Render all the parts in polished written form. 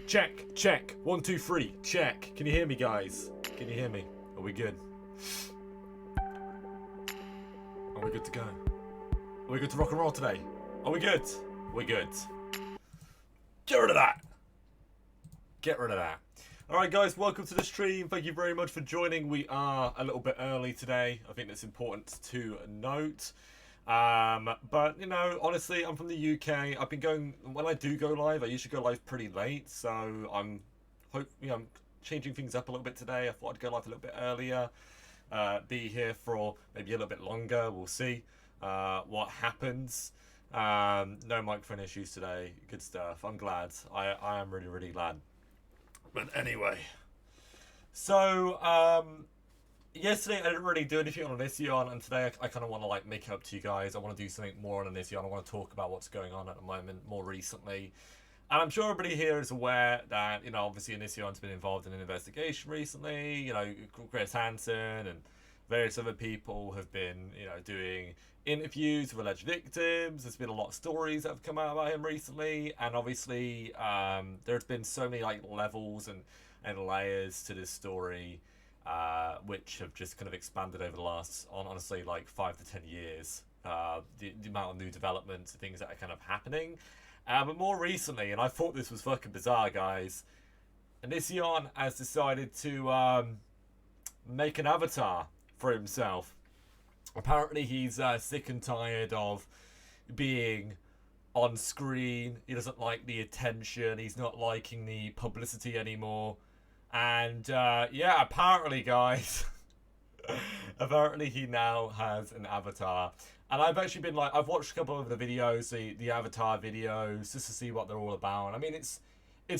Check. 1, 2, 3. Check. Can you hear me, guys? Can you hear me? Are we good? Are we good to go? Are we good to rock and roll today? Are we good? We're good. Get rid of that. Get rid of that. Alright guys, welcome to the stream. Thank you very much for joining. We are a little bit early today. I think that's important to note. But, you know, honestly, I'm from the UK. I've been going, when I do go live, I usually go live pretty late. So I'm changing things up a little bit today. I thought I'd go live a little bit earlier. Be here for maybe a little bit longer. We'll see what happens. No microphone issues today. Good stuff. I'm glad. I am really, really glad. But anyway. So, yesterday I didn't really do anything on Onision, and today I kind of want to like make it up to you guys. I want to do something more on Onision. I want to talk about what's going on at the moment more recently. And I'm sure everybody here is aware that, you know, obviously Onision's been involved in an investigation recently. You know, Chris Hansen and various other people have been, you know, doing interviews with alleged victims. There's been a lot of stories that have come out about him recently. And obviously, there's been so many like levels and layers to this story, which have just kind of expanded over the last, honestly, like 5 to 10 years. The amount of new developments and things that are kind of happening. But more recently, and I thought this was fucking bizarre, guys, Onision has decided to make an avatar for himself. Apparently he's sick and tired of being on screen. He doesn't like the attention. He's not liking the publicity anymore. And yeah, apparently, guys, apparently he now has an avatar. And I've actually been like, I've watched a couple of the videos, the avatar videos, just to see what they're all about. I mean, it's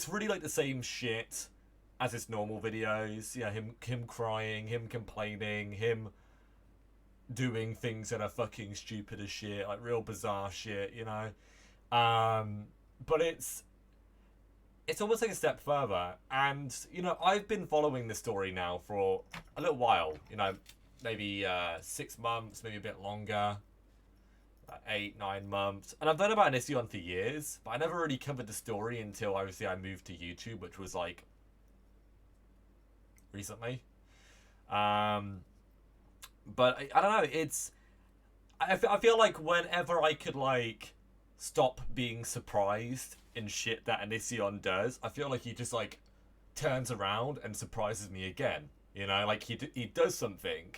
really like the same shit as his normal videos. You know, him crying, him complaining, him doing things that are fucking stupid as shit, like real bizarre shit, you know. But it's almost like a step further. And, you know, I've been following this story now for a little while, you know, maybe 6 months, maybe a bit longer. 8, 9 months, and I've known about Onision for years, but I never really covered the story until obviously I moved to YouTube, which was like recently. But I don't know. I feel like whenever I could like stop being surprised in shit that Onision does, I feel like he just like turns around and surprises me again. You know, like he does something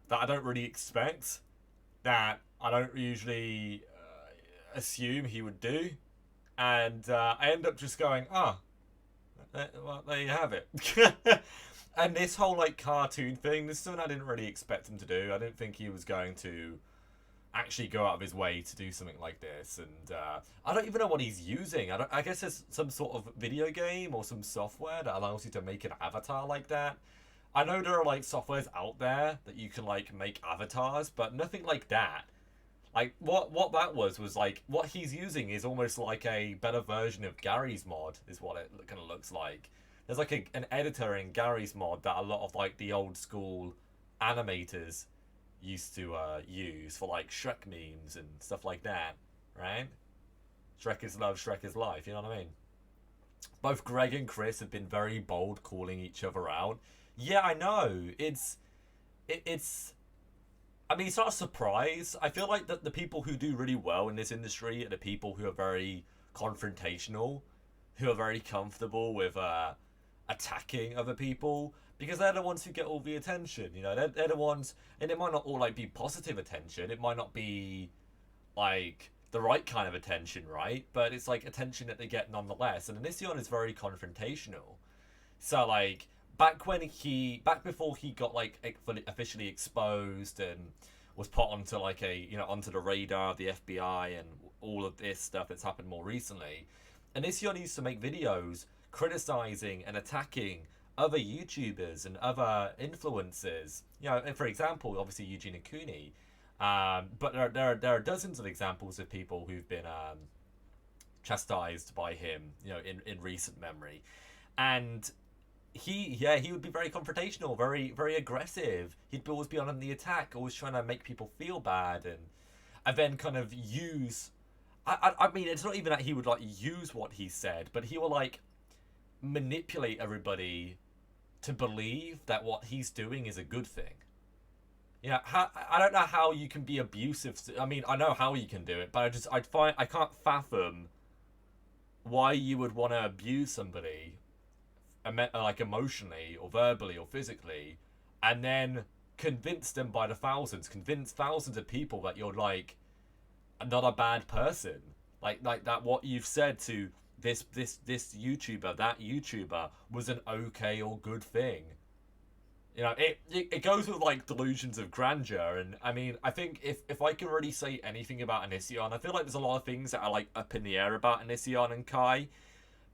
that I don't really expect, that I don't usually assume he would do, and I end up just going, well, there you have it. And this whole like cartoon thing, this is something I didn't really expect him to do. I didn't think he was going to actually go out of his way to do something like this, and I don't even know what he's using. I guess there's some sort of video game or some software that allows you to make an avatar like that. I know there are like softwares out there that you can like make avatars, but nothing like that. Like what that was like, what he's using is almost like a better version of Gary's mod, is what it kind of looks like. There's like an editor in Gary's mod that a lot of like the old school animators used to use for like Shrek memes and stuff like that, right? Shrek is love, Shrek is life, you know what I mean? Both Greg and Chris have been very bold calling each other out. Yeah, I know. It's I mean, it's not a surprise. I feel like that the people who do really well in this industry are the people who are very confrontational, who are very comfortable with attacking other people, because they're the ones who get all the attention. You know, they're the ones, and it might not all like be positive attention. It might not be like the right kind of attention, right? But it's like attention that they get nonetheless. And Onision is very confrontational. So like, back before he got like officially exposed and was put onto like onto the radar of the FBI and all of this stuff that's happened more recently, Onision used to make videos criticizing and attacking other YouTubers and other influencers. You know, for example, obviously Eugene Cooney. But there are dozens of examples of people who've been chastised by him, you know, in recent memory. And he would be very confrontational, very, very aggressive. He'd always be on the attack, always trying to make people feel bad, and then kind of use. I mean, it's not even that he would like use what he said, but he will like manipulate everybody to believe that what he's doing is a good thing. Yeah, I don't know how you can be abusive. I mean, I know how you can do it, but I can't fathom why you would want to abuse somebody, like emotionally or verbally or physically, and then convince them by the thousands, convince thousands of people that you're like not a bad person, like that what you've said to this YouTuber, that YouTuber was an okay or good thing. You know, it goes with like delusions of grandeur, and I mean, I think if I can really say anything about Onision, I feel like there's a lot of things that are like up in the air about Onision and Kai,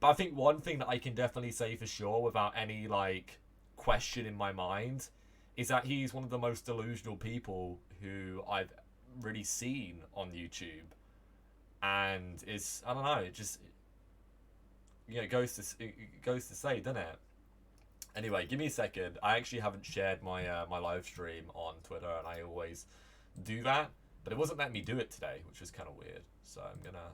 but I think one thing that I can definitely say for sure without any like question in my mind is that he's one of the most delusional people who I've really seen on YouTube, and it's, I don't know, it just, you know, it goes to say, doesn't it? Anyway, give me a second. I actually haven't shared my my live stream on Twitter, and I always do that, but it wasn't letting me do it today, which is kind of weird. So I'm gonna,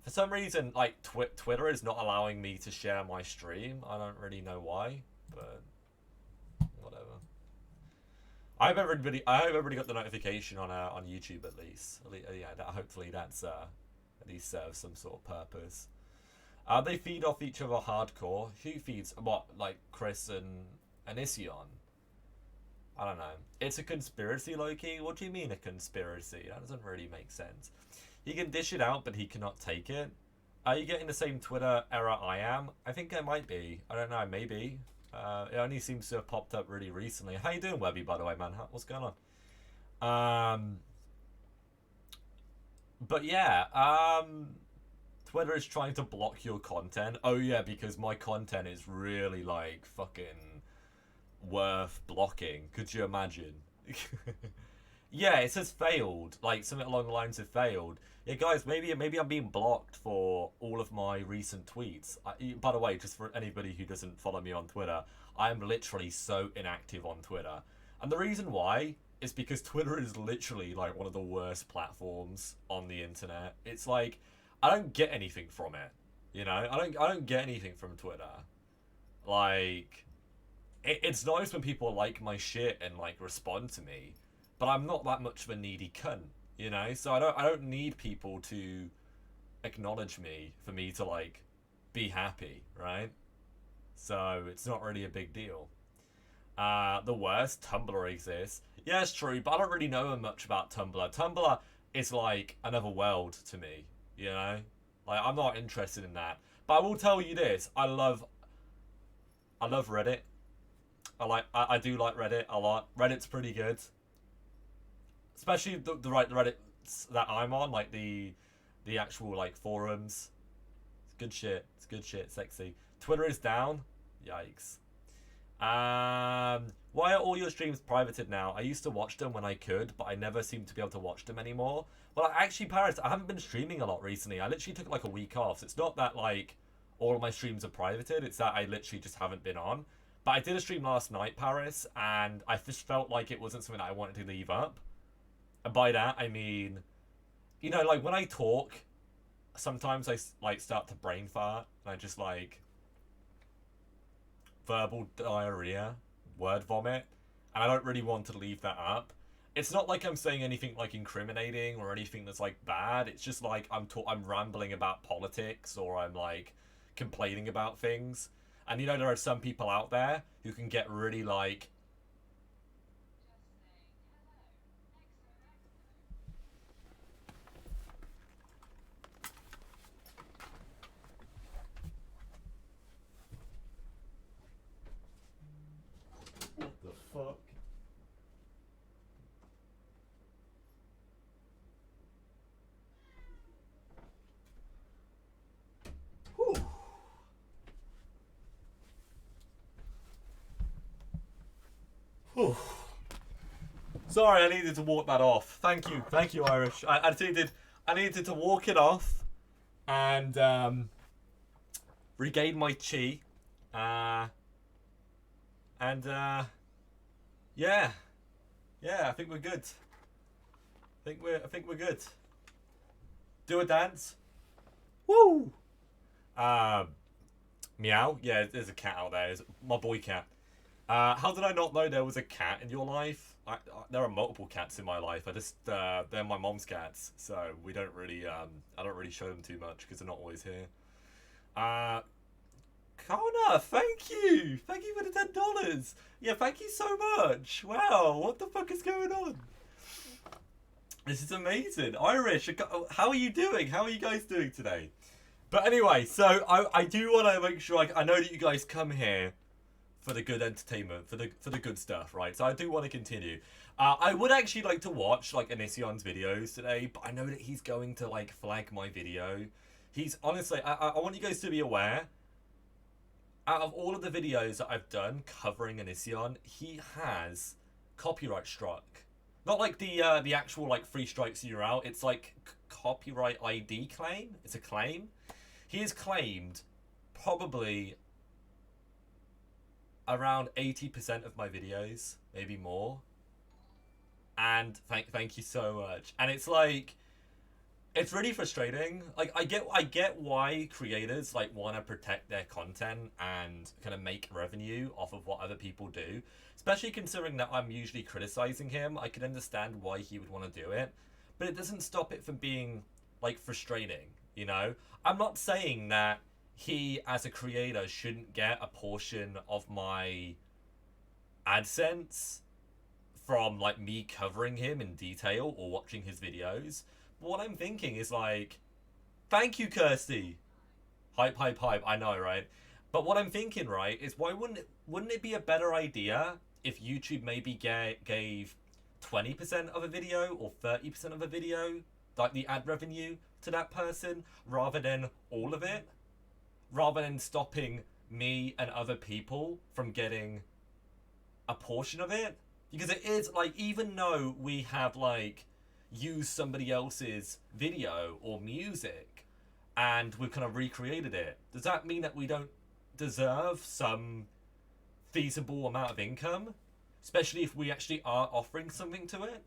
for some reason, like Twitter is not allowing me to share my stream. I don't really know why, but whatever. I hope everybody got the notification on YouTube at least. Yeah, hopefully that's at least serves some sort of purpose. They feed off each other hardcore. Who feeds what? Like Chris and Onision? I don't know. It's a conspiracy, Loki. What do you mean a conspiracy? That doesn't really make sense. He can dish it out, but he cannot take it. Are you getting the same Twitter error I am? I think I might be. I don't know. Maybe. It only seems to have popped up really recently. How you doing, Webby? By the way, man. What's going on? But yeah. Twitter is trying to block your content. Oh yeah, because my content is really like fucking worth blocking. Could you imagine? Yeah, it says failed. Like something along the lines of failed. Yeah, guys, maybe I'm being blocked for all of my recent tweets. By the way, just for anybody who doesn't follow me on Twitter, I am literally so inactive on Twitter, and the reason why is because Twitter is literally like one of the worst platforms on the internet. It's like, I don't get anything from it, you know. I don't get anything from Twitter. Like, it's nice when people like my shit and like respond to me, but I'm not that much of a needy cunt, you know. So I don't need people to acknowledge me for me to like be happy, right? So it's not really a big deal. The worst, Tumblr exists. Yeah, it's true, but I don't really know much about Tumblr. Tumblr is like another world to me. You know, like I'm not interested in that. But I will tell you this: I love Reddit. I do like Reddit a lot. Reddit's pretty good, especially the Reddits that I'm on, like the actual like forums. It's good shit. It's good shit. Sexy. Twitter is down. Yikes. Why are all your streams privated now? I used to watch them when I could, but I never seem to be able to watch them anymore. Well, actually, Paris, I haven't been streaming a lot recently. I literally took like a week off. So it's not that like all of my streams are privated. It's that I literally just haven't been on. But I did a stream last night, Paris, and I just felt like it wasn't something that I wanted to leave up. And by that, I mean, you know, like when I talk, sometimes I like start to brain fart, and I just like verbal diarrhea, word vomit, and I don't really want to leave that up. It's not like I'm saying anything like incriminating or anything that's like bad. It's just like I'm rambling about politics, or I'm like complaining about things. And you know, there are some people out there who can get really like what the fuck? Whew. Whew. Sorry, I needed to walk that off. Thank you, Irish. I needed to walk it off and regain my chi. And yeah, I think we're good. I think we're good. Do a dance. Woo! Meow? Yeah, there's a cat out there. It's my boy cat. How did I not know there was a cat in your life? There are multiple cats in my life. I just they're my mom's cats, so we don't really I don't really show them too much because they're not always here. Uh, Connor, thank you for the $10. Yeah, thank you so much. Wow, what the fuck is going on? This is amazing. Irish, how are you doing? How are you guys doing today? But anyway, so I do want to make sure I know that you guys come here for the good entertainment, for the good stuff, right? So I do want to continue. I would actually like to watch like Onision's videos today, but I know that he's going to like flag my video. He's honestly, I want you guys to be aware. Out of all of the videos that I've done covering Onision, he has copyright struck. Not like the actual like free strikes you're out. It's like copyright ID claim. It's a claim. He has claimed probably around 80% of my videos, maybe more. And thank you so much. And it's like it's really frustrating. Like I get why creators like want to protect their content and kind of make revenue off of what other people do. Especially considering that I'm usually criticizing him, I can understand why he would want to do it. But it doesn't stop it from being like frustrating, you know? I'm not saying that he as a creator shouldn't get a portion of my AdSense from like me covering him in detail or watching his videos. But what I'm thinking is like, thank you, Kirsty. Hype, hype, hype. I know, right? But what I'm thinking, right, is wouldn't it be a better idea if YouTube maybe gave 20% of a video or 30% of a video, like the ad revenue to that person, rather than all of it? Rather than stopping me and other people from getting a portion of it? Because it is like, even though we have like used somebody else's video or music and we've kind of recreated it, does that mean that we don't deserve some feasible amount of income, especially if we actually are offering something to it?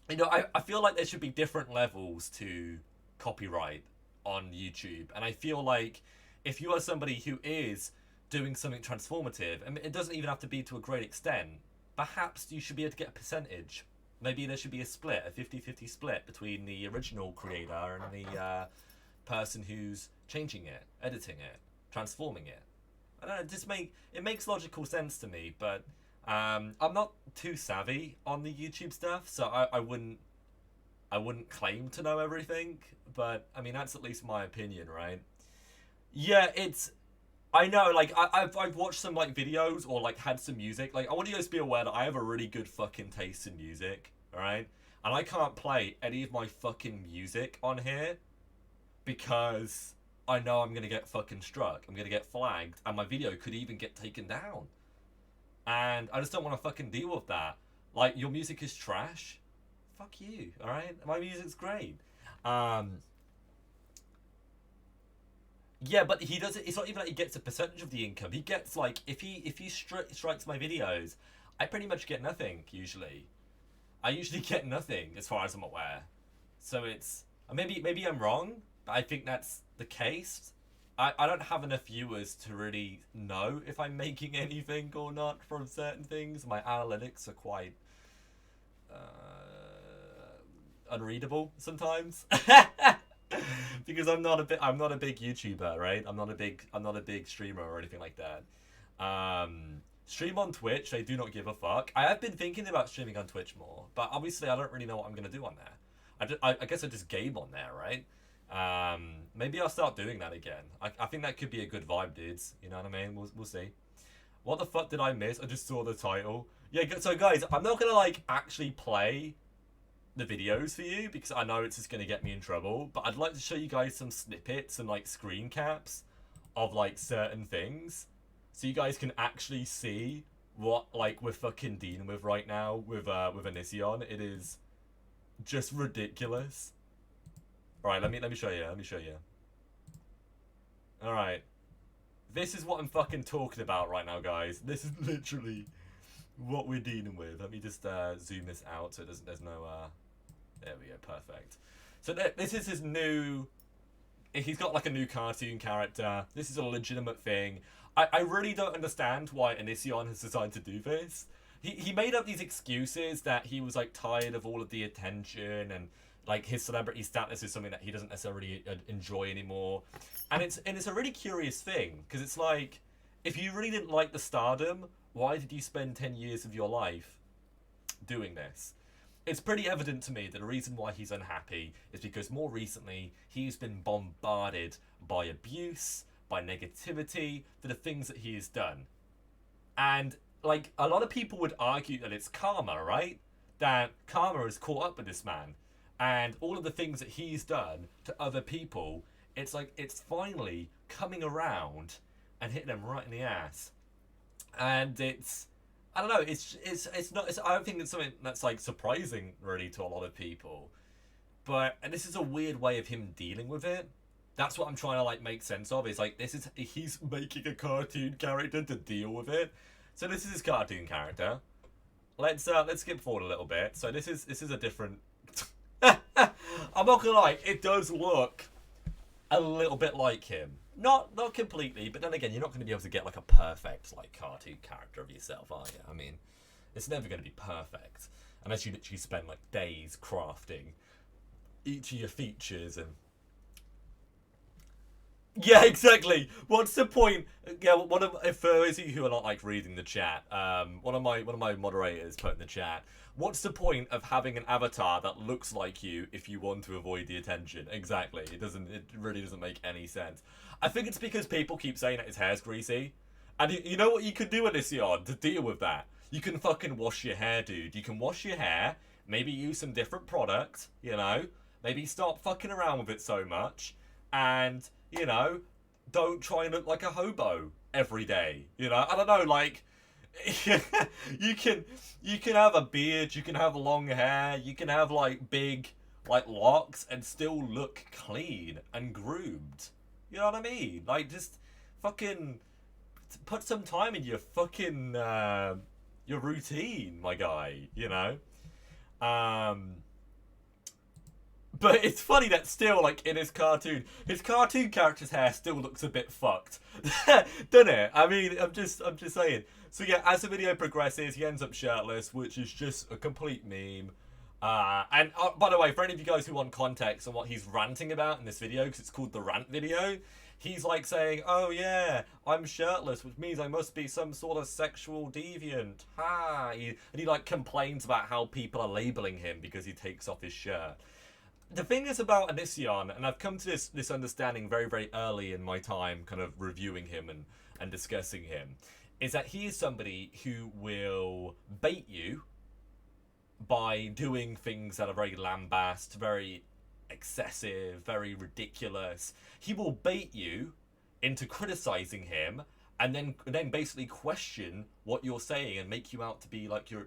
You know, I feel like there should be different levels to copyright on YouTube, and I feel like if you are somebody who is doing something transformative, and it doesn't even have to be to a great extent, perhaps you should be able to get a percentage. Maybe there should be a split, a 50-50 split between the original creator and the person who's changing it, editing it, transforming it. I don't know, it makes logical sense to me, but I'm not too savvy on the YouTube stuff, so I wouldn't claim to know everything, but I mean that's at least my opinion, right? Yeah, I know, like I've watched some like videos or like had some music. Like I want you guys to be aware that I have a really good fucking taste in music, alright? And I can't play any of my fucking music on here because I know I'm gonna get fucking struck. I'm gonna get flagged, and my video could even get taken down. And I just don't want to fucking deal with that. Like, your music is trash. Fuck you, alright? My music's great. Yeah, but he doesn't. It's not even like he gets a percentage of the income. He gets like if he strikes my videos, I pretty much get nothing usually. I usually get nothing as far as I'm aware. So it's maybe I'm wrong, but I think that's the case. I don't have enough viewers to really know if I'm making anything or not from certain things. My analytics are quite unreadable sometimes. Because I'm not a big YouTuber, right? I'm not a big streamer or anything like that. Stream on Twitch, I do not give a fuck. I have been thinking about streaming on Twitch more, but obviously I don't really know what I'm gonna do on there. I guess I just game on there, right? Maybe I'll start doing that again. I think that could be a good vibe, dudes. You know what I mean? We'll see. What the fuck did I miss? I just saw the title. Yeah, so guys, I'm not gonna like actually play the videos for you because I know it's just gonna get me in trouble, but I'd like to show you guys some snippets and like screen caps of like certain things so you guys can actually see what like we're fucking dealing with right now with Onision. It is just ridiculous. Alright, let me show you. Alright. This is what I'm fucking talking about right now, guys. This is literally what we're dealing with. Let me just zoom this out so there's no there we go, perfect. So this is his new he's got like a new cartoon character. This is a legitimate thing. I really don't understand why Onision has decided to do this. He made up these excuses that he was like tired of all of the attention, and like his celebrity status is something that he doesn't necessarily enjoy anymore. And it's a really curious thing, because it's like, if you really didn't like the stardom, why did you spend 10 years of your life doing this? It's pretty evident to me that the reason why he's unhappy is because more recently he's been bombarded by abuse, by negativity, for the things that he has done. And like, a lot of people would argue that it's karma, right? That karma is caught up with this man, and all of the things that he's done to other people, it's like it's finally coming around and hitting them right in the ass. And it's, I don't know, it's not, I don't think it's something that's like surprising really to a lot of people. But, and this is a weird way of him dealing with it. That's what I'm trying to like make sense of. Is like, he's making a cartoon character to deal with it. So this is his cartoon character. Let's skip forward a little bit. So this is a different. I'm not gonna lie, it does look a little bit like him. Not completely, but then again, you're not going to be able to get like a perfect like cartoon character of yourself, are you? I mean, it's never going to be perfect unless you literally spend like days crafting each of your features. And yeah, exactly. What's the point? Yeah, if for those of you who are not like reading the chat, one of my moderators put in the chat, what's the point of having an avatar that looks like you if you want to avoid the attention? Exactly. It really doesn't make any sense. I think it's because people keep saying that his hair's greasy. And you know what you could do, Onision, to deal with that? You can fucking wash your hair, dude. You can wash your hair, maybe use some different product, you know? Maybe stop fucking around with it so much, and, you know, don't try and look like a hobo every day. You know, I don't know, like, you can have a beard, you can have long hair, you can have like big like locks and still look clean and groomed. You know what I mean? Like, just fucking put some time in your fucking your routine, my guy, you know? But it's funny that still, like, in his cartoon character's hair still looks a bit fucked. Doesn't it? I mean, I'm just saying. So yeah, as the video progresses, he ends up shirtless, which is just a complete meme. And by the way, for any of you guys who want context on what he's ranting about in this video, because it's called the rant video, he's like saying, oh yeah, I'm shirtless, which means I must be some sort of sexual deviant. Ha! And he like complains about how people are labeling him because he takes off his shirt. The thing is about Onision, and I've come to this understanding very, very early in my time kind of reviewing him and discussing him, is that he is somebody who will bait you by doing things that are very lambast, very excessive, very ridiculous. He will bait you into criticizing him, and then basically question what you're saying and make you out to be like you're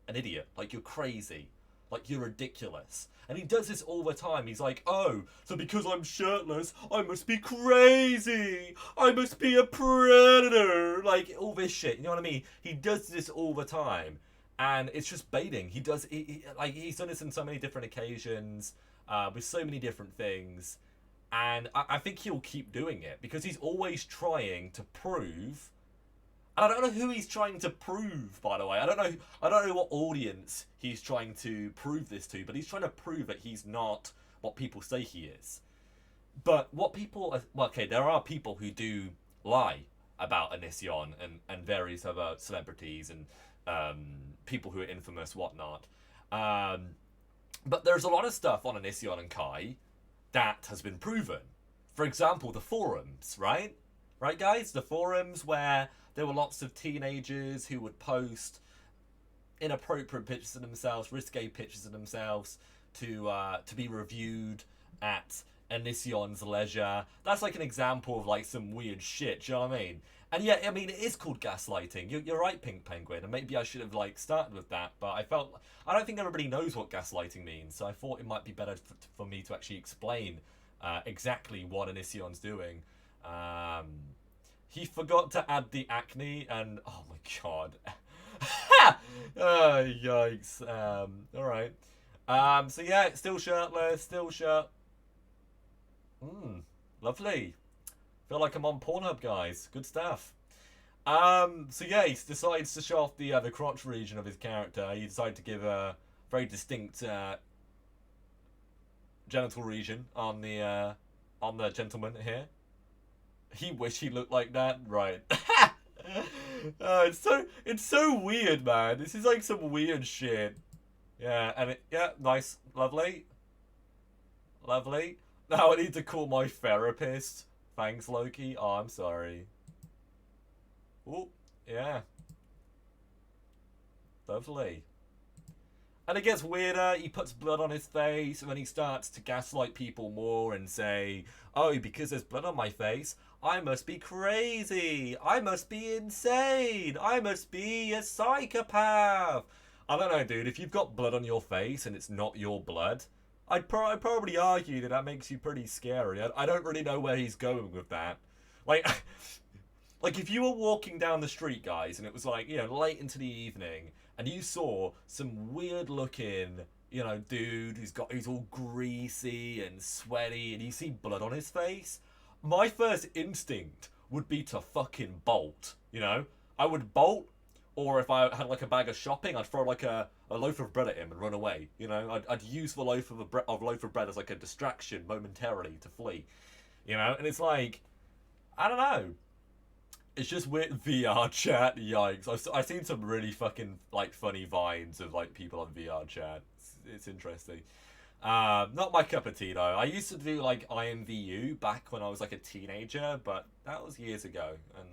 an idiot, like you're crazy, like you're ridiculous. And he does this all the time. He's like, oh, so because I'm shirtless, I must be crazy. I must be a predator. Like, all this shit. You know what I mean? He does this all the time. And it's just baiting. He's done this on so many different occasions, with so many different things. And I think he'll keep doing it because he's always trying to prove. And I don't know who he's trying to prove, by the way. I don't know what audience he's trying to prove this to, but he's trying to prove that he's not what people say he is. But what people... Well, okay, there are people who do lie about Onision and various other celebrities and people who are infamous, whatnot. But there's a lot of stuff on Onision and Kai that has been proven. For example, the forums, right? Right, guys? The forums where there were lots of teenagers who would post inappropriate pictures of themselves, risque pictures of themselves to be reviewed at Onision's leisure. That's like an example of like some weird shit, do you know what I mean? And yeah, I mean, it is called gaslighting. You're right, Pink Penguin, and maybe I should have like started with that, but I don't think everybody knows what gaslighting means, so I thought it might be better for me to actually explain exactly what Onision's doing. He forgot to add the acne, and oh my god. Oh, yikes. Alright. So yeah, still shirtless, Lovely. Feel like I'm on Pornhub, guys. Good stuff. So yeah, he decides to show off the crotch region of his character. He decided to give a very distinct genital region on the gentleman here. He wish he looked like that, right? It's so weird, man. This is like some weird shit. Yeah, and yeah, nice, lovely, lovely. Now I need to call my therapist. Thanks, Loki. Oh, I'm sorry. Oh, yeah, lovely. And it gets weirder. He puts blood on his face, and then he starts to gaslight people more and say, "Oh, because there's blood on my face, I must be crazy. I must be insane. I must be a psychopath." I don't know, dude. If you've got blood on your face and it's not your blood, I'd probably argue that makes you pretty scary. I don't really know where he's going with that. Like, like if you were walking down the street, guys, and it was like, you know, late into the evening, and you saw some weird looking, you know, dude who's all greasy and sweaty, and you see blood on his face, my first instinct would be to fucking bolt, you know? I would bolt, or if I had like a bag of shopping, I'd throw like a loaf of bread at him and run away, you know? I'd use the loaf of bread as like a distraction momentarily to flee, you know? And it's like, I don't know. It's just weird. VR chat, yikes. I've seen some really fucking like funny vines of like people on VR chat. It's interesting. Not my cup of tea though. I used to do like IMVU back when I was like a teenager, but that was years ago. And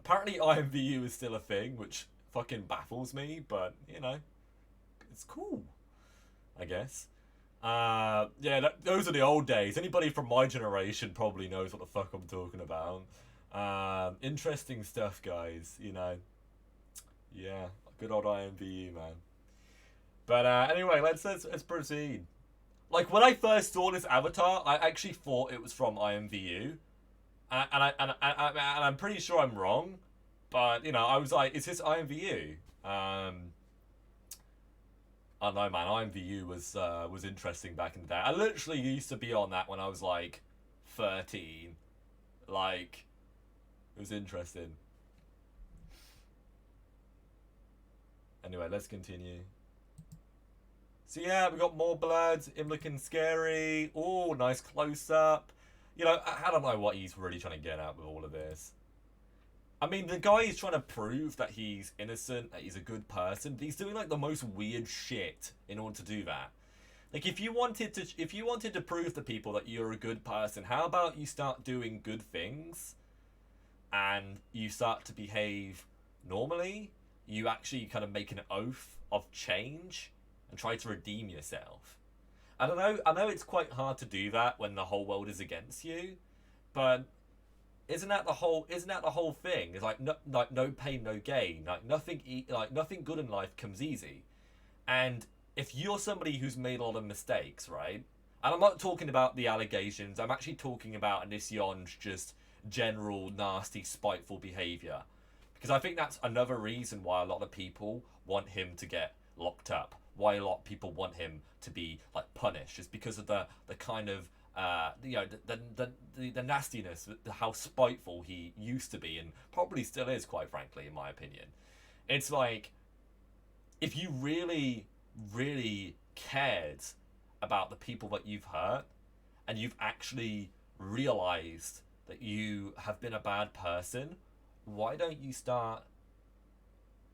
apparently IMVU is still a thing, which fucking baffles me. But you know, it's cool, I guess. Yeah, those are the old days. Anybody from my generation probably knows what the fuck I'm talking about. Interesting stuff, guys. You know, yeah, good old IMVU, man. But anyway, let's proceed. Like when I first saw this avatar, I actually thought it was from IMVU, and I'm pretty sure I'm wrong, but you know, I was like, is this IMVU? I don't know, man. IMVU was interesting back in the day. I literally used to be on that when I was like 13, like. It was interesting. Anyway, let's continue. So yeah, we got more blood. Him looking scary. Oh, nice close up. You know, I don't know what he's really trying to get at with all of this. I mean, the guy is trying to prove that he's innocent, that he's a good person. But he's doing like the most weird shit in order to do that. Like if you wanted to prove to people that you're a good person, how about you start doing good things? And you start to behave normally, you actually kind of make an oath of change and try to redeem yourself. I don't know. I know it's quite hard to do that when the whole world is against you, but isn't that the whole thing? It's like no pain, no gain. Like nothing good in life comes easy. And if you're somebody who's made a lot of mistakes, right? And I'm not talking about the allegations. I'm actually talking about Onision's just general nasty spiteful behavior, because I think that's another reason why a lot of people want him to get locked up, why a lot of people want him to be like punished, is because of the kind of you know, the nastiness, how spiteful he used to be and probably still is, quite frankly, in my opinion. It's like if you really cared about the people that you've hurt and you've actually realized that you have been a bad person, why don't you start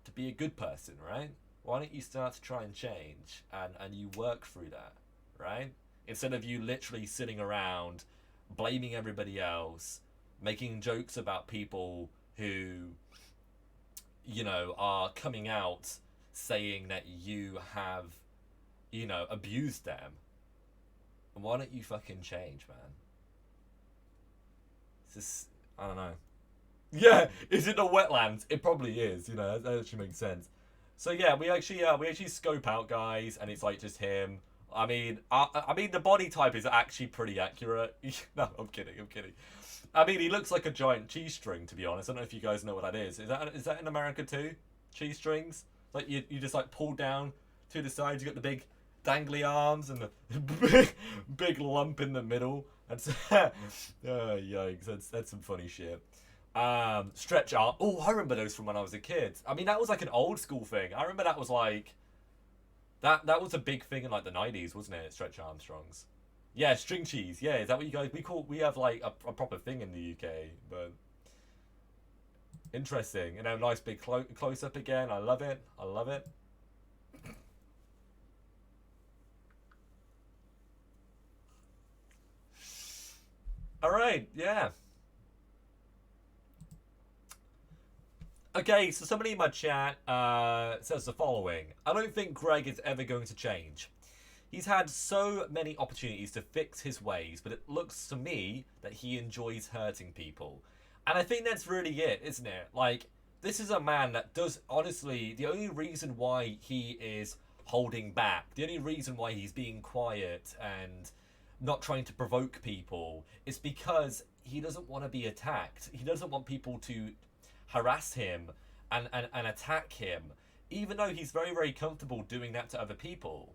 to be a good person, right? Why don't you start to try and change and you work through that, right? Instead of you literally sitting around blaming everybody else, making jokes about people who, you know, are coming out saying that you have, you know, abused them. And why don't you fucking change, man? Just, I don't know. Yeah, is it the wetlands? It probably is. You know, that actually makes sense. So yeah, we actually scope out, guys, and it's like just him. I mean, the body type is actually pretty accurate. No, I'm kidding. I mean, he looks like a giant cheese string, to be honest. I don't know if you guys know what that is. Is that in America too? Cheese strings? Like you just like pull down to the sides. You got the big dangly arms and the big lump in the middle, That's yikes. That's some funny shit. Stretch arm. Oh, I remember those from when I was a kid. I mean, that was like an old school thing. I remember that was like that was a big thing in like the 90s, wasn't it? Stretch Armstrongs. Yeah, string cheese. Yeah, is that what you guys we have like a proper thing in the UK, but interesting. You know, nice big close up again. I love it. I love it. All right, yeah. Okay, so somebody in my chat says the following. I don't think Greg is ever going to change. He's had so many opportunities to fix his ways, but it looks to me that he enjoys hurting people. And I think that's really it, isn't it? Like, this is a man that does, honestly, the only reason why he is holding back, the only reason why he's being quiet and not trying to provoke people is because he doesn't want to be attacked. He doesn't want people to harass him and attack him, even though he's very, very comfortable doing that to other people.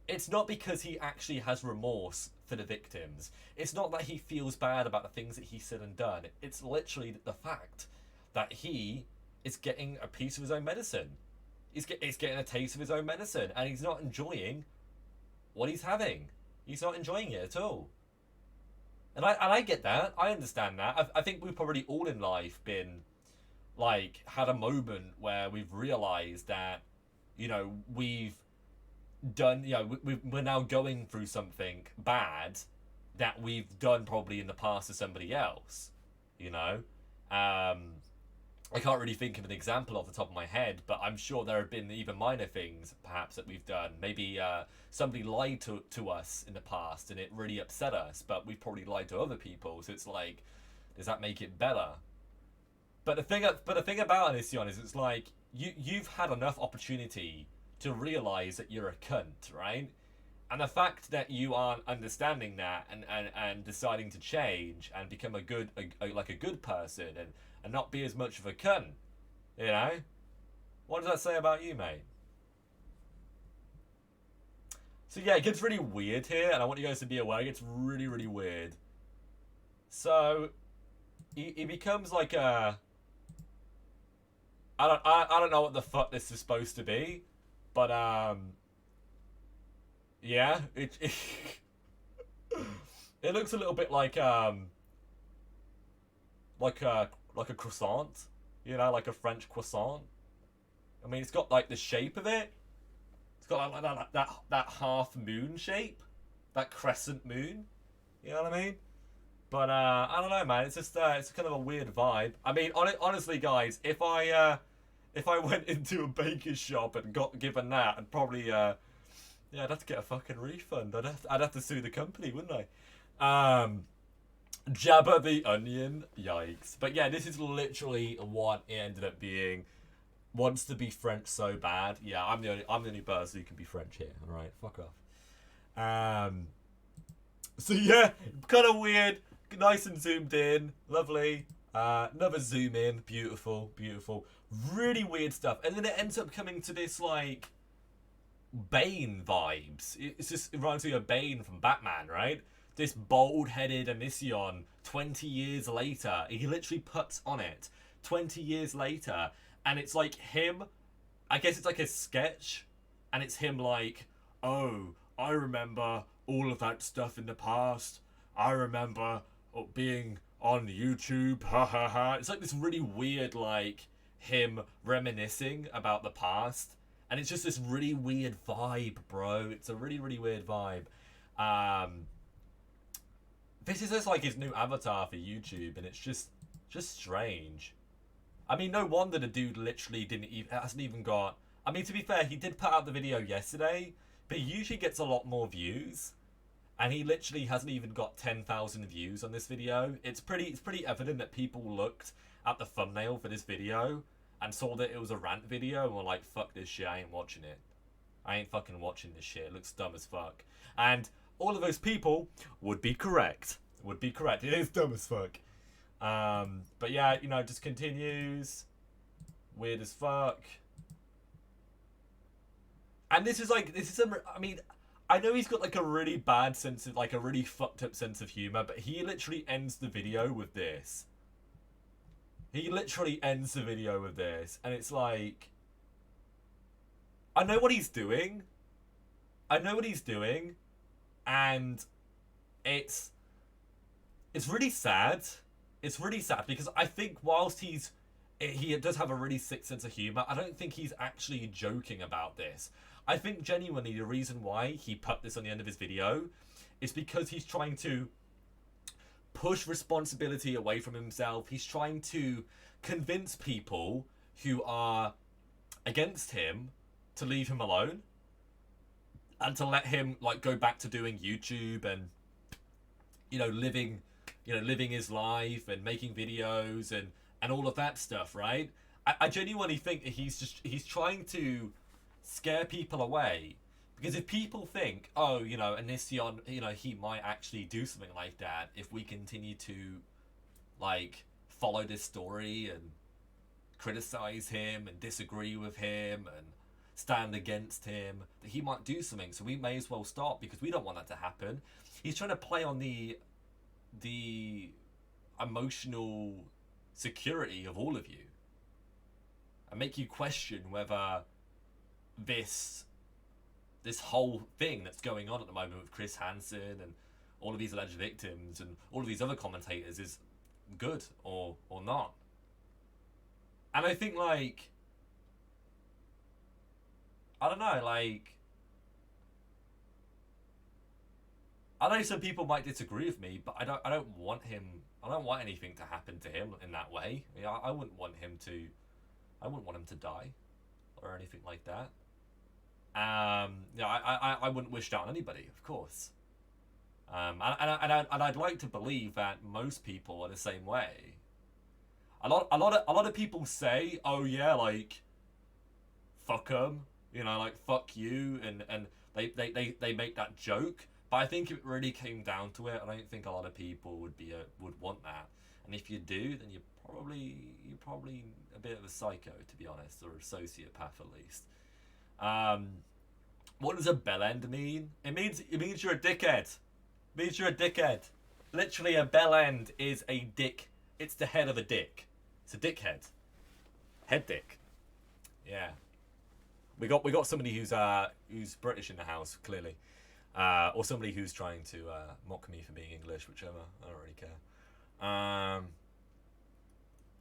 It's not because he actually has remorse for the victims. It's not that he feels bad about the things that he said and done. It's literally the fact that he is getting a piece of his own medicine. He's getting a taste of his own medicine, and he's not enjoying what he's having. He's not enjoying it at all. And I get that. I understand that. I think we've probably all in life been like had a moment where we've realized that, you know, we've done, you know, we're now going through something bad that we've done probably in the past to somebody else, you know. I can't really think of an example off the top of my head, but I'm sure there have been even minor things perhaps that we've done. Maybe somebody lied to us in the past and it really upset us, but we've probably lied to other people, so it's like, does that make it better? But the thing about Onision is, it's like you've had enough opportunity to realize that you're a cunt, right? And the fact that you aren't understanding that and deciding to change and become a good person and not be as much of a cunt, you know, what does that say about you, mate? So yeah, it gets really weird here, and I want you guys to be aware. It gets really, really weird. So he becomes like a I don't know what the fuck this is supposed to be, but yeah, it looks a little bit like like a croissant, you know, like a French croissant. I mean, it's got like the shape of it. It's got like that half moon shape, that crescent moon. You know what I mean? But I don't know, man. It's just it's kind of a weird vibe. I mean, honestly, guys, if I went into a baker's shop and got given that, I'd probably yeah, I'd have to get a fucking refund. I'd have to sue the company, wouldn't I? Jabba the Onion, yikes. But yeah, this is literally what it ended up being. Wants to be French so bad. Yeah, I'm the only person who can be French here. All right, fuck off. So yeah, kind of weird. Nice and zoomed in, lovely. Another zoom in, beautiful, beautiful. Really weird stuff, and then it ends up coming to this like Bane vibes. It's just, it reminds me of Bane from Batman, right? This bald-headed Onision 20 years later. He literally puts on it 20 years later, and it's like him. I guess it's like a sketch, and it's him like, oh, I remember all of that stuff in the past. I remember being on YouTube. Ha ha ha. It's like this really weird, like him reminiscing about the past. And it's just this really weird vibe, bro. It's a really, really weird vibe. This is just like his new avatar for YouTube, and it's just strange. I mean, no wonder the dude literally hasn't even got. I mean, to be fair, he did put out the video yesterday, but he usually gets a lot more views, and he literally hasn't even got 10,000 views on this video. It's pretty evident that people looked at the thumbnail for this video and saw that it was a rant video and were like, fuck this shit, I ain't watching it. I ain't fucking watching this shit. It looks dumb as fuck. And all of those people would be correct. It is dumb as fuck. But yeah, you know, just continues. Weird as fuck. And this is I mean, I know he's got like a really bad sense of, like a really fucked up sense of humor, but he literally ends the video with this. He literally ends the video with this, and it's like, I know what he's doing. I know what he's doing, and it's really sad. It's really sad because I think whilst he does have a really sick sense of humor, I don't think he's actually joking about this. I think genuinely the reason why he put this on the end of his video is because he's trying to push responsibility away from himself. He's trying to convince people who are against him to leave him alone and to let him like go back to doing YouTube and living his life and making videos and all of that stuff, right? I genuinely think that he's trying to scare people away, because if people think, oh, Onision, he might actually do something like that if we continue to like follow this story and criticize him and disagree with him and stand against him, that he might do something, so we may as well stop because we don't want that to happen. He's trying to play on the emotional security of all of you and make you question whether this whole thing that's going on at the moment with Chris Hansen and all of these alleged victims and all of these other commentators is good or not. And I think, like, I don't know, like, I know some people might disagree with me, but I don't want anything to happen to him in that way. I wouldn't want him to die or anything like that. I wouldn't wish that on anybody, of course. And I'd like to believe that most people are the same way. A lot of people say, oh yeah, like, fuck them, like, fuck you, and they make that joke. But I think if it really came down to it, I don't think a lot of people would want that. And if you do, then you're probably a bit of a psycho, to be honest, or a sociopath at least. What does a bellend mean? It means you're a dickhead. It means you're a dickhead. Literally, a bellend is a dick. It's the head of a dick. It's a dickhead. Head dick. Yeah. We got somebody who's British in the house, clearly. Or somebody who's trying to mock me for being English, whichever. I don't really care.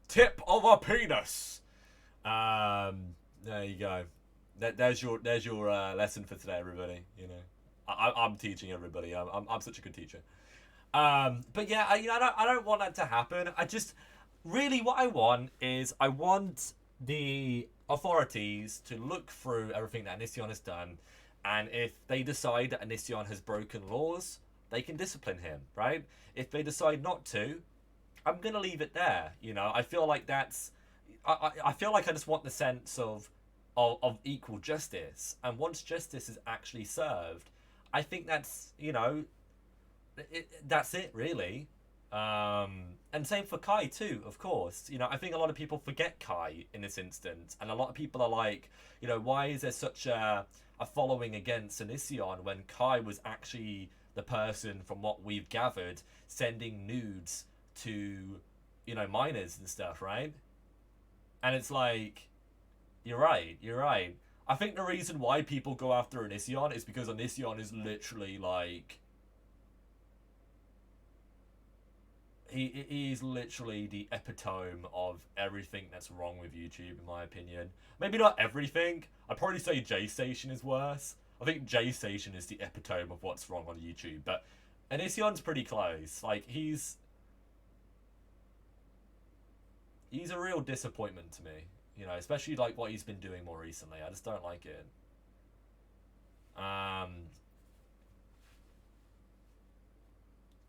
Tip of a penis. There you go. There's your lesson for today, everybody. I'm teaching everybody. I'm such a good teacher. But yeah, I don't want that to happen. I just really what I want is I want the authorities to look through everything that Onision has done, and if they decide that Onision has broken laws, they can discipline him, right? If they decide not to, I'm gonna leave it there. I feel like that's. I feel like I just want the sense of equal justice, and once justice is actually served, I think that's that's it really. And same for Kai too, of course. I think a lot of people forget Kai in this instance, and a lot of people are like, why is there such a following against Onision when Kai was actually the person, from what we've gathered, sending nudes to minors and stuff, right? And it's like, you're right. I think the reason why people go after Onision is because Onision is literally like, he's literally the epitome of everything that's wrong with YouTube, in my opinion. Maybe not everything. I'd probably say J-Station is worse. I think J-Station is the epitome of what's wrong on YouTube, but Onision's pretty close. Like, he's a real disappointment to me. Especially like what he's been doing more recently. I just don't like it.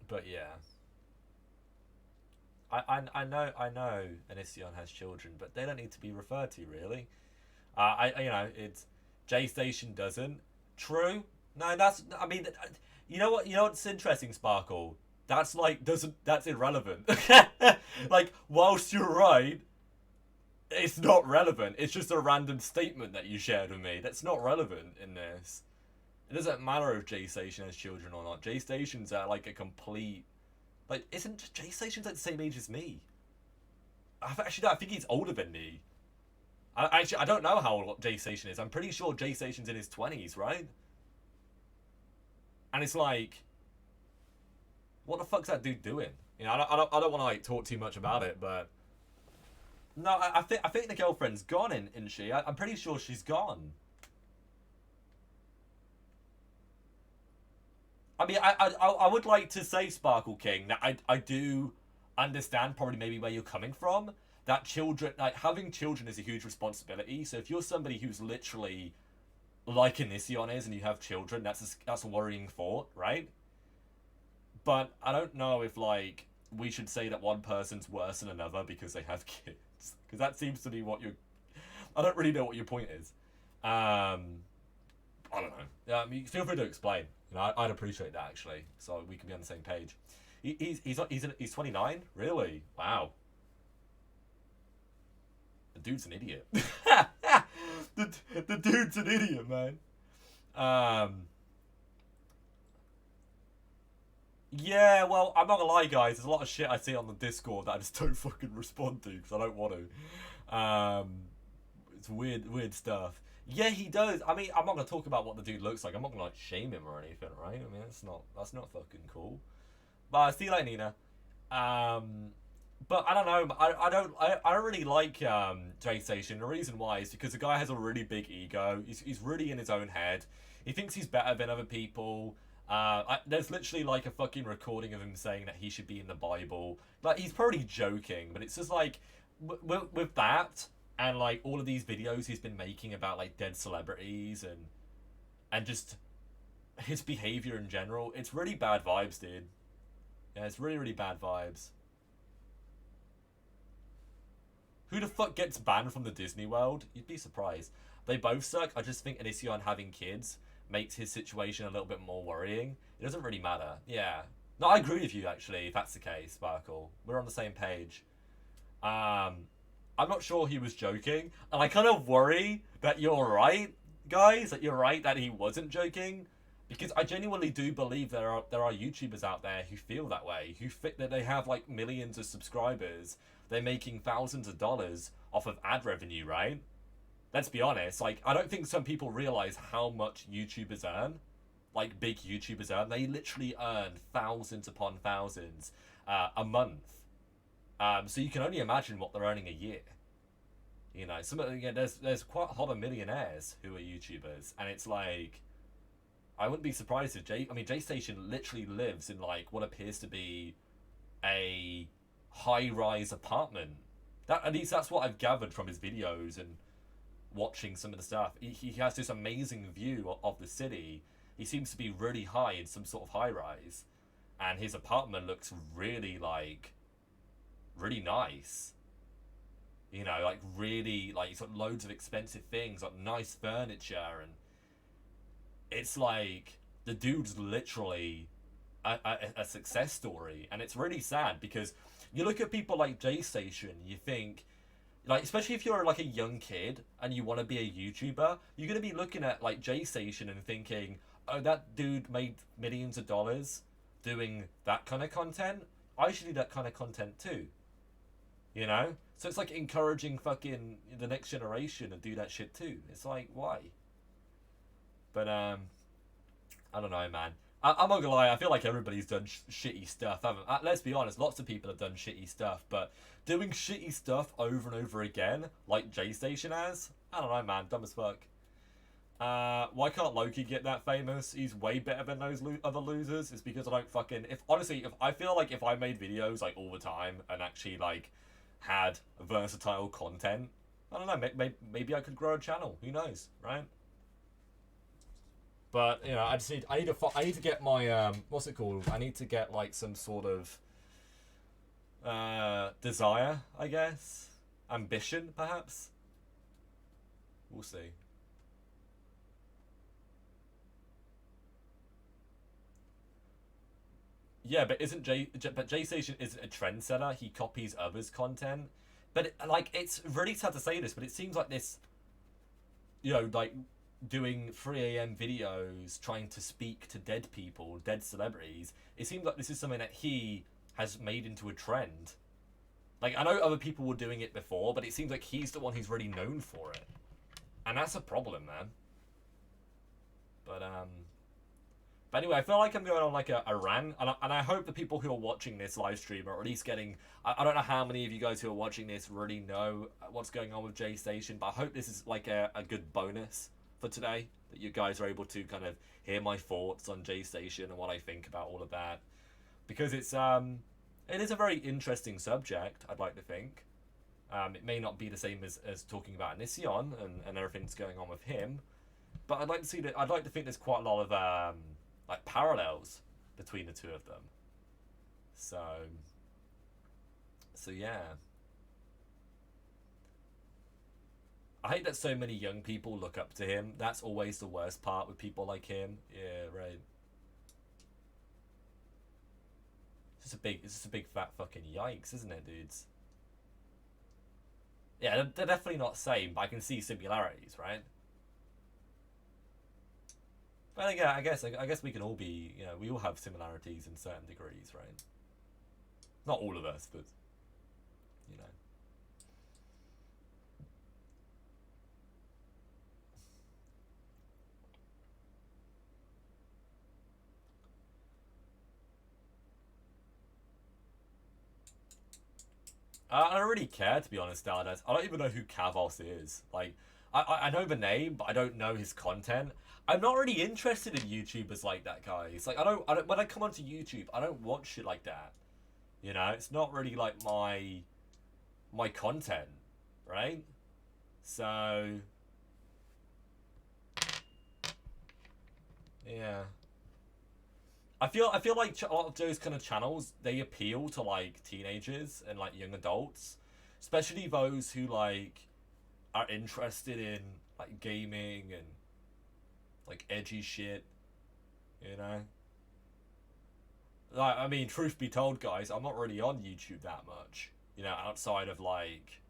But yeah. I know Onision has children, but they don't need to be referred to, really. It's J-Station doesn't. True. No, I mean, what's interesting, Sparkle? That's irrelevant. Like, whilst you're right, it's not relevant. It's just a random statement that you shared with me. That's not relevant in this. It doesn't matter if J Station has children or not. J Station's at like a complete, like, isn't J Station's at the same age as me? I think he's older than me. I don't know how old J Station is. I'm pretty sure J Station's in his 20s, right? And it's like, what the fuck's that dude doing? You know, I don't want to like talk too much about it, but no, I think the girlfriend's gone, isn't she? I'm pretty sure she's gone. I mean, I would like to say, Sparkle King, that I do understand probably maybe where you're coming from. That children, like, having children is a huge responsibility. So if you're somebody who's literally like Onision is and you have children, that's a worrying thought, right? But I don't know if, like, we should say that one person's worse than another because they have kids. Because that seems to be what you're... I don't really know what your point is. I don't know. Yeah, I mean, feel free to explain. You know, I'd appreciate that, actually, so we can be on the same page. He's 29? Really? Wow. The dude's an idiot. the dude's an idiot, man. Yeah, well, I'm not gonna lie, guys. There's a lot of shit I see on the Discord that I just don't fucking respond to because I don't want to. It's weird stuff. Yeah, he does. I mean, I'm not gonna talk about what the dude looks like. I'm not gonna like shame him or anything, right? I mean, that's not fucking cool. But I see you later, Nina. But I don't know. I don't really like J Station. The reason why is because the guy has a really big ego. He's really in his own head. He thinks he's better than other people. There's literally like a fucking recording of him saying that he should be in the Bible. Like, he's probably joking, but it's just like with that and like all of these videos he's been making about like dead celebrities and just his behavior in general. It's really bad vibes, dude. Yeah, it's really bad vibes. Who the fuck gets banned from the Disney World? You'd be surprised. They both suck. I just think Onision having kids makes his situation a little bit more worrying. It doesn't really matter. Yeah. No, I agree with you, actually, if that's the case, Sparkle. We're on the same page. I'm not sure he was joking. And I kind of worry that you're right, guys. That you're right that he wasn't joking. Because I genuinely do believe there are YouTubers out there who feel that way. Who think that they have, like, millions of subscribers. They're making thousands of dollars off of ad revenue, right? Let's be honest, like, I don't think some people realize how much YouTubers earn. Like, big YouTubers earn. They literally earn thousands upon thousands a month. So you can only imagine what they're earning a year. You know, there's quite a lot of millionaires who are YouTubers. And it's like, I wouldn't be surprised if J Station literally lives in, like, what appears to be a high-rise apartment. At least that's what I've gathered from his videos and watching some of the stuff. He has this amazing view of the city. He seems to be really high in some sort of high-rise. And his apartment looks really, like, really nice. You know, like, really, like, he's got loads of expensive things, like nice furniture, and it's like, the dude's literally a success story. And it's really sad because you look at people like J Station, you think, like, especially if you're like a young kid and you want to be a YouTuber, you're going to be looking at like J Station and thinking, oh, that dude made millions of dollars doing that kind of content. I should do that kind of content too. You know? So it's like encouraging fucking the next generation to do that shit too. It's like, why? But, I don't know, man. I'm not gonna lie, I feel like everybody's done shitty stuff. Let's be honest, lots of people have done shitty stuff, but doing shitty stuff over and over again, like J Station has, I don't know, man, dumb as fuck. Why can't Loki get that famous? He's way better than those other losers. It's because I don't fucking... Honestly, if I feel like if I made videos, like, all the time, and actually, like, had versatile content, I don't know, maybe I could grow a channel. Who knows, right? But, you know, I need to get my, what's it called? I need to get, like, some sort of, desire, I guess. Ambition, perhaps. We'll see. Yeah, but J Station isn't a trendsetter. He copies others' content. But, like, it's really sad to say this, but it seems like this, you know, like, doing 3 a.m. videos trying to speak to dead people, dead celebrities. It seems like this is something that he has made into a trend. Like, I know other people were doing it before, but it seems like he's the one who's really known for it. And that's a problem, man. But anyway, I feel like I'm going on like a rant, and I hope the people who are watching this live stream are at least getting... I don't know how many of you guys who are watching this really know what's going on with J Station, but I hope this is like a good bonus for today, that you guys are able to kind of hear my thoughts on J Station and what I think about all of that. Because it is a very interesting subject, I'd like to think. It may not be the same as talking about Onision and everything that's going on with him, but I'd like to think there's quite a lot of like parallels between the two of them. So yeah. I hate that so many young people look up to him. That's always the worst part with people like him. Yeah, right. It's just a big fat fucking yikes, isn't it, dudes? Yeah, they're definitely not same, but I can see similarities, right? But again, I guess we can all be, you know, we all have similarities in certain degrees, right? Not all of us, but you know. I don't really care, to be honest, Stardust. I don't even know who Kavos is. Like, I know the name, but I don't know his content. I'm not really interested in YouTubers like that, guys. Like, I don't when I come onto YouTube, I don't watch shit like that. You know, it's not really like my content, right? So yeah. I feel like a lot of those kind of channels, they appeal to like teenagers and like young adults, especially those who like are interested in like gaming and like edgy shit, you know. Like, I mean, truth be told, guys, I'm not really on YouTube that much, you know, outside of like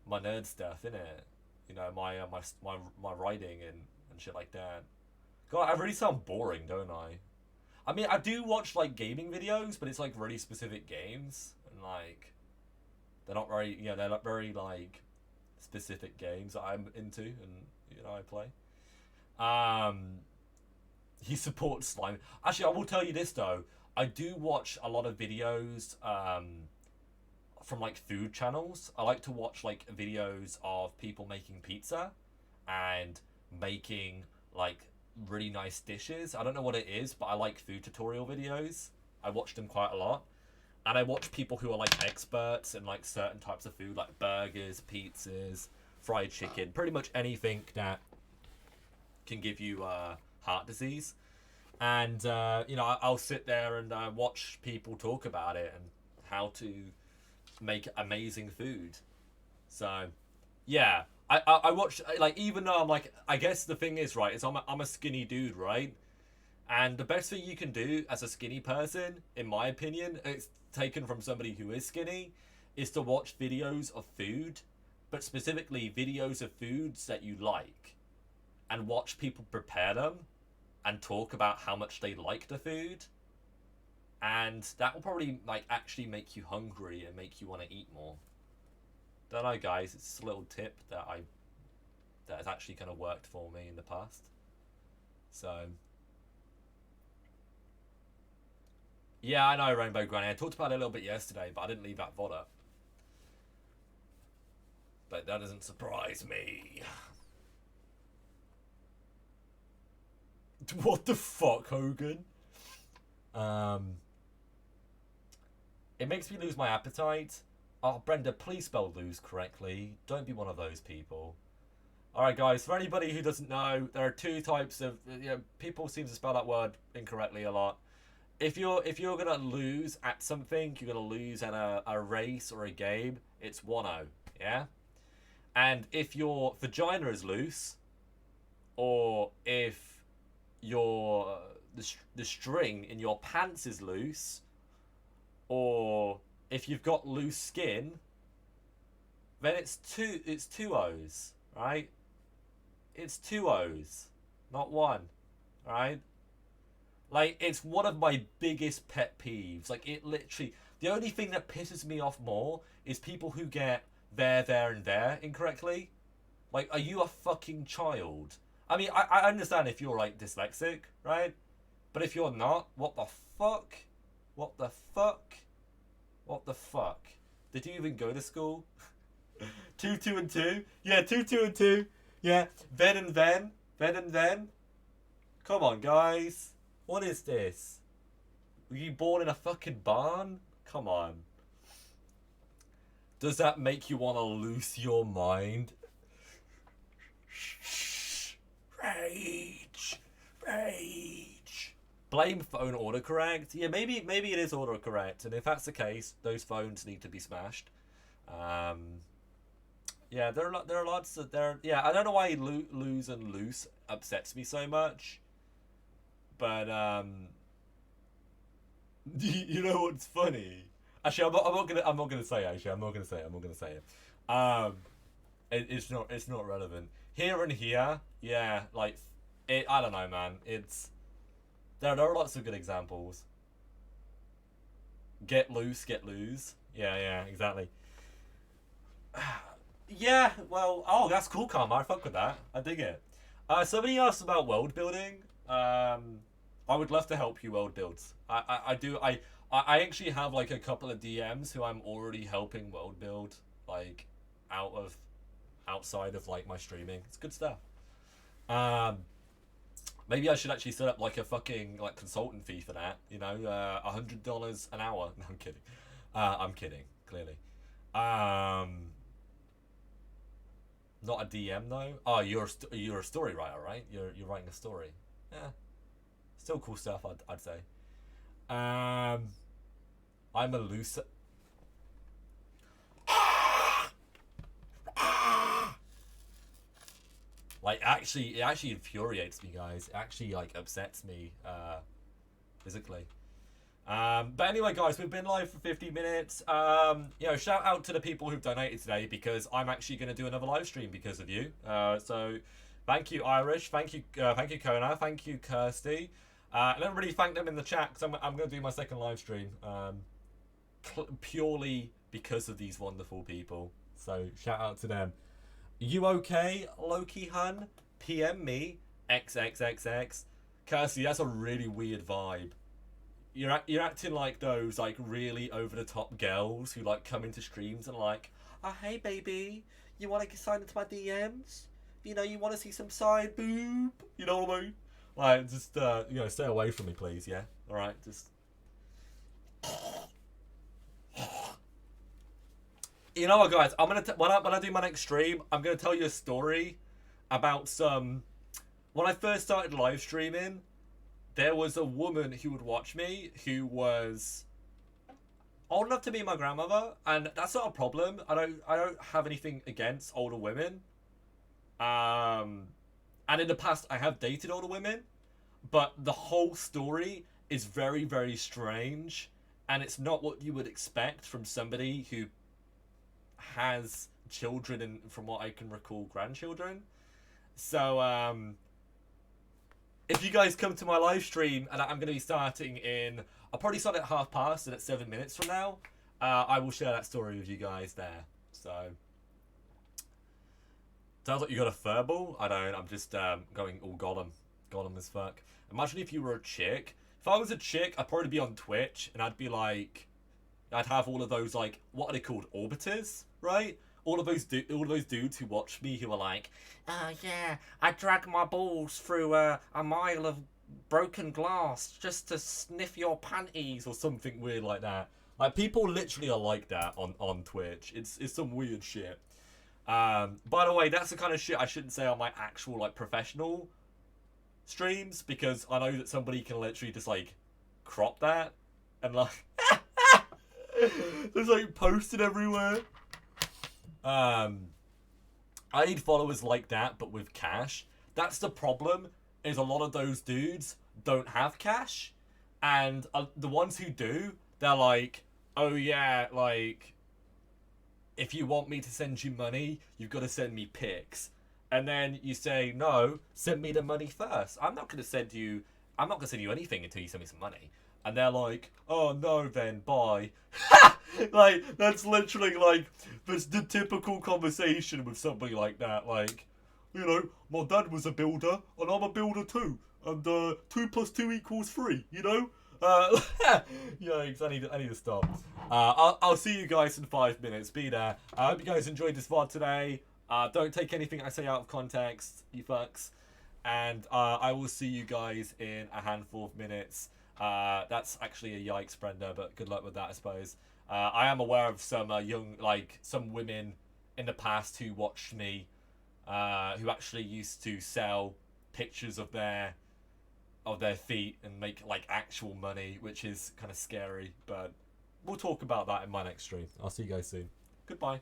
my nerd stuff, innit? You know, my writing and shit like that. God, I really sound boring, don't I? I mean, I do watch like gaming videos, but it's like really specific games, and like they're not very, you know, they're not very like specific games that I'm into, and you know, I play. Um, he supports slime. Actually, I will tell you this though. I do watch a lot of videos from like food channels. I like to watch like videos of people making pizza and making like really nice dishes. I don't know what it is, but I like food tutorial videos. I watch them quite a lot. And I watch people who are like experts in like certain types of food, like burgers, pizzas, fried chicken, pretty much anything that can give you heart disease. And you know, I'll sit there and watch people talk about it and how to make amazing food. So yeah, I watch, like, even though I'm like, I guess the thing is, right, is I'm a skinny dude, right? And the best thing you can do as a skinny person, in my opinion, it's taken from somebody who is skinny, is to watch videos of food, but specifically videos of foods that you like, and watch people prepare them and talk about how much they like the food. And that will probably like actually make you hungry and make you want to eat more. Don't know, guys. It's a little tip that has actually kind of worked for me in the past. So yeah, I know, Rainbow Granny. I talked about it a little bit yesterday, but I didn't leave that VOD up. But that doesn't surprise me. What the fuck, Hogan? It makes me lose my appetite. Oh, Brenda, please spell lose correctly. Don't be one of those people. Alright, guys, for anybody who doesn't know, there are two types of... You know, people seem to spell that word incorrectly a lot. If you're gonna lose at something, you're gonna lose at a race or a game, it's 1-0, yeah? And if your vagina is loose, or if your the string in your pants is loose, or if you've got loose skin, then it's two O's, right? It's 2 O's, not 1. Alright? Like, it's one of my biggest pet peeves. Like, it literally... The only thing that pisses me off more is people who get there, and there incorrectly. Like, are you a fucking child? I mean, I understand if you're, like, dyslexic, right? But if you're not, what the fuck? What the fuck? What the fuck? Did you even go to school? 2, 2, and 2? Yeah, 2, 2, and 2. Yeah, then and then. Then and then. Come on, guys. What is this? Were you born in a fucking barn? Come on. Does that make you want to lose your mind? Rage. Rage. Blame phone autocorrect. Yeah, maybe it is autocorrect, and if that's the case, those phones need to be smashed. Yeah, there are lots of yeah. I don't know why lose and loose upsets me so much, but you know what's funny? Actually, I'm not gonna say. Actually, I'm not gonna say it. It's not relevant. Here and here, yeah, like I don't know, man. There are lots of good examples. Get loose, get lose. Yeah, exactly. Yeah, well, oh, that's cool, Karma. I fuck with that. I dig it. Somebody asked about world building. I would love to help you world builds. I do. I actually have like a couple of DMs who I'm already helping world build, like outside of like my streaming. It's good stuff. Maybe I should actually set up like a fucking like consultant fee for that. You know, $100 an hour. No, I'm kidding. I'm kidding. Clearly. Not a DM though. Oh, you're a story writer, right? You're writing a story. Yeah, still cool stuff. I'd say. I'm a loose. Like it actually infuriates me, guys. It actually like upsets me physically. But anyway, guys, we've been live for 50 minutes. You know, shout out to the people who've donated today because I'm actually going to do another live stream because of you. So thank you, Irish. Thank you, Kona. Thank you, Kirsty. And everybody thank them in the chat because I'm going to do my second live stream purely because of these wonderful people. So shout out to them. You okay, Loki Hun? PM me, XXXX. Kirsty, that's a really weird vibe. You're acting like those like really over the top girls who like come into streams and like, oh hey baby, you want to sign into my DMs? You know, you want to see some side boob? You know what I mean? Like, just you know, stay away from me, please. Yeah. All right. Just. You know what, guys? I'm gonna when I do my next stream, I'm gonna tell you a story about some. When I first started live streaming, there was a woman who would watch me who was old enough to be my grandmother, and that's not a problem. I don't have anything against older women. And in the past, I have dated older women, but the whole story is very, very strange, and it's not what you would expect from somebody who has children and, from what I can recall, grandchildren. So, if you guys come to my live stream, and I'm going to be starting in... I'll probably start at past, and at 7 minutes from now, I will share that story with you guys there. So... Sounds like you got a furball. I don't. I'm just going all Gollum as fuck. Imagine if you were a chick. If I was a chick, I'd probably be on Twitch, and I'd be like... I'd have all of those, like... What are they called? Orbiters? Right? All of those dudes who watch me who are like, yeah, I drag my balls through a mile of broken glass just to sniff your panties or something weird like that. Like, people literally are like that on Twitch. It's some weird shit. By the way, that's the kind of shit I shouldn't say on my actual, like, professional streams, because I know that somebody can literally just, like, crop that and, like, there's, like, posted everywhere. I need followers like that, but with cash. That's the problem, is a lot of those dudes don't have cash, and the ones who do, they're like, oh yeah, like, if you want me to send you money, you've got to send me pics. and then you say, no, send me the money first. I'm not going to send you anything until you send me some money. And they're like, oh no, then bye. Like, that's literally like, that's the typical conversation with somebody like that. Like, you know, my dad was a builder, and I'm a builder too. And 2 + 2 = 3, you know? Yikes, I need to stop. I'll see you guys in 5 minutes. Be there. I hope you guys enjoyed this VOD today. Don't take anything I say out of context, you fucks. And I will see you guys in a handful of minutes. That's actually a yikes, Brenda, but good luck with that, I suppose. I am aware of some some women in the past who watched me, who actually used to sell pictures of their feet and make like actual money, which is kind of scary. But we'll talk about that in my next stream. I'll see you guys soon. Goodbye.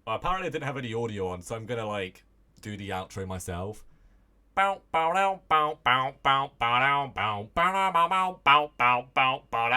Well, apparently I didn't have any audio on, so I'm gonna like do the outro myself. Bow bow bow bow bow bow bow bow bow bow bow bow bow bow.